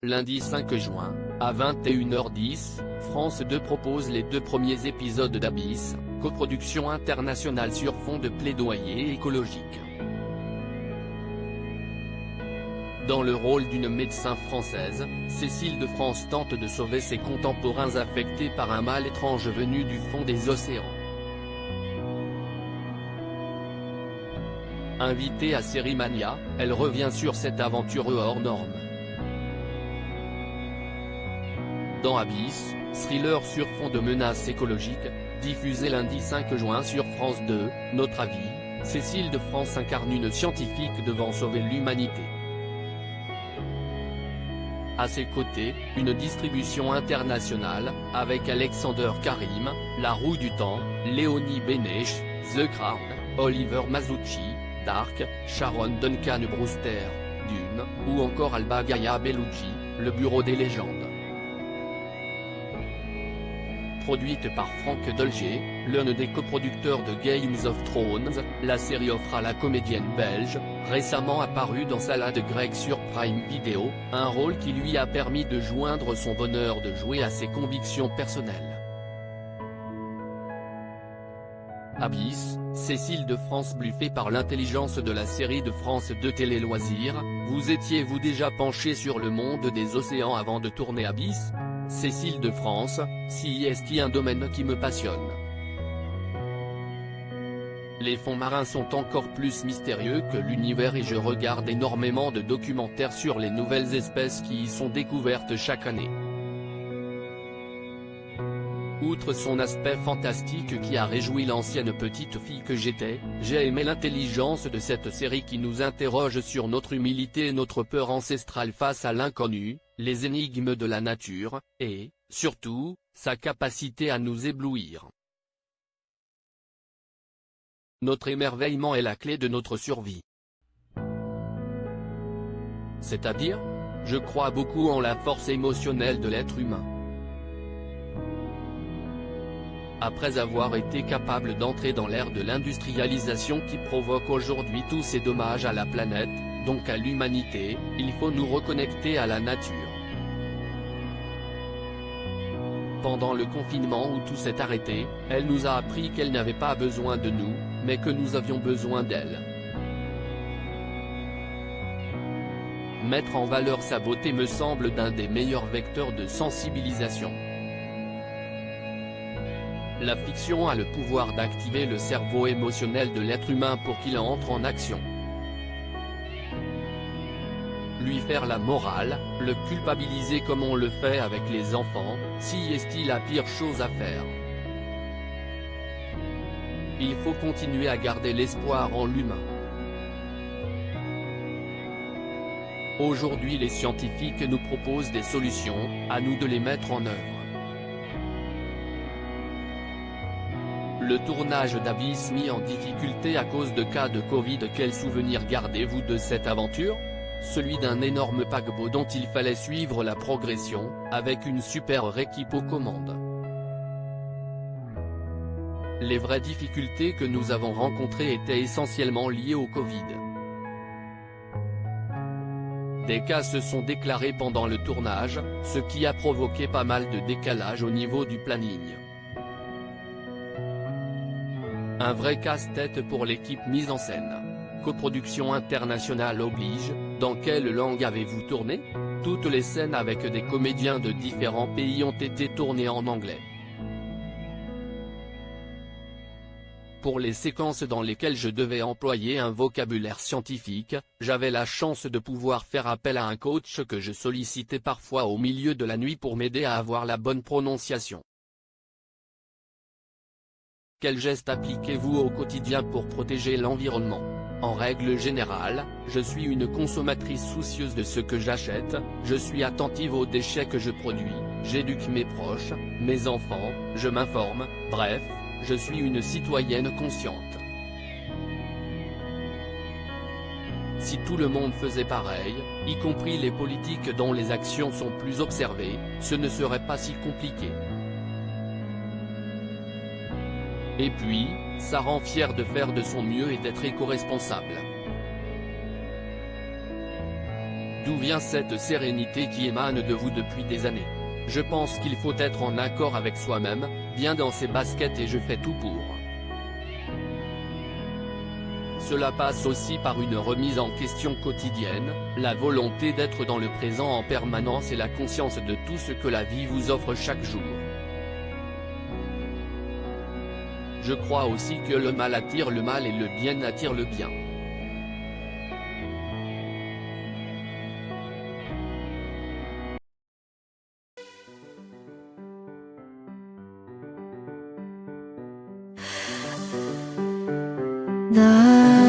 Lundi 5 juin, à 21h10, France 2 propose les 2 premiers épisodes d'Abyss, coproduction internationale sur fond de plaidoyer écologique. Dans le rôle d'une médecin française, Cécile de France tente de sauver ses contemporains affectés par un mal étrange venu du fond des océans. Invitée à Série Mania, elle revient sur cette aventure hors norme. Dans Abyss, thriller sur fond de menaces écologiques, diffusé lundi 5 juin sur France 2, Notre avis, Cécile de France incarne une scientifique devant sauver l'humanité. À ses côtés, une distribution internationale, avec Alexander Karim, La Roue du Temps, Léonie Bénèche, The Crown, Oliver Masucci, Dark, Sharon Duncan Brewster, Dune, ou encore Alba Gaia Bellucci, Le Bureau des légendes. Produite par Franck Dolger, l'un des coproducteurs de Game of Thrones, la série offre à la comédienne belge, récemment apparue dans Salade grecque sur Prime Video, un rôle qui lui a permis de joindre son bonheur de jouer à ses convictions personnelles. Abyss, Cécile de France bluffée par l'intelligence de la série de France 2 Télé Loisirs, vous étiez-vous déjà penché sur le monde des océans avant de tourner Abyss ? Cécile de France, si est un domaine qui me passionne. Les fonds marins sont encore plus mystérieux que l'univers et je regarde énormément de documentaires sur les nouvelles espèces qui y sont découvertes chaque année. Outre son aspect fantastique qui a réjoui l'ancienne petite fille que j'étais, j'ai aimé l'intelligence de cette série qui nous interroge sur notre humilité et notre peur ancestrale face à l'inconnu, les énigmes de la nature, et, surtout, sa capacité à nous éblouir. Notre émerveillement est la clé de notre survie. C'est-à-dire ? Je crois beaucoup en la force émotionnelle de l'être humain. Après avoir été capable d'entrer dans l'ère de l'industrialisation qui provoque aujourd'hui tous ces dommages à la planète, donc à l'humanité, il faut nous reconnecter à la nature. Pendant le confinement où tout s'est arrêté, elle nous a appris qu'elle n'avait pas besoin de nous, mais que nous avions besoin d'elle. Mettre en valeur sa beauté me semble d'un des meilleurs vecteurs de sensibilisation. La fiction a le pouvoir d'activer le cerveau émotionnel de l'être humain pour qu'il entre en action. Lui faire la morale, le culpabiliser comme on le fait avec les enfants, si est-il la pire chose à faire. Il faut continuer à garder l'espoir en l'humain. Aujourd'hui les scientifiques nous proposent des solutions, à nous de les mettre en œuvre. Le tournage d'Abyss mis en difficulté à cause de cas de Covid. Quel souvenir gardez-vous de cette aventure ? Celui d'un énorme paquebot dont il fallait suivre la progression, avec une super équipe aux commandes. Les vraies difficultés que nous avons rencontrées étaient essentiellement liées au Covid. Des cas se sont déclarés pendant le tournage, ce qui a provoqué pas mal de décalage au niveau du planning. Un vrai casse-tête pour l'équipe mise en scène. Coproduction internationale oblige, dans quelle langue avez-vous tourné ? Toutes les scènes avec des comédiens de différents pays ont été tournées en anglais. Pour les séquences dans lesquelles je devais employer un vocabulaire scientifique, j'avais la chance de pouvoir faire appel à un coach que je sollicitais parfois au milieu de la nuit pour m'aider à avoir la bonne prononciation. Quels gestes appliquez-vous au quotidien pour protéger l'environnement ? En règle générale, je suis une consommatrice soucieuse de ce que j'achète, je suis attentive aux déchets que je produis, j'éduque mes proches, mes enfants, je m'informe, bref, je suis une citoyenne consciente. Si tout le monde faisait pareil, y compris les politiques dont les actions sont plus observées, ce ne serait pas si compliqué. Et puis, ça rend fier de faire de son mieux et d'être éco-responsable. D'où vient cette sérénité qui émane de vous depuis des années? Je pense qu'il faut être en accord avec soi-même, bien dans ses baskets et je fais tout pour. Cela passe aussi par une remise en question quotidienne, la volonté d'être dans le présent en permanence et la conscience de tout ce que la vie vous offre chaque jour. Je crois aussi que le mal attire le mal et le bien attire le bien. 나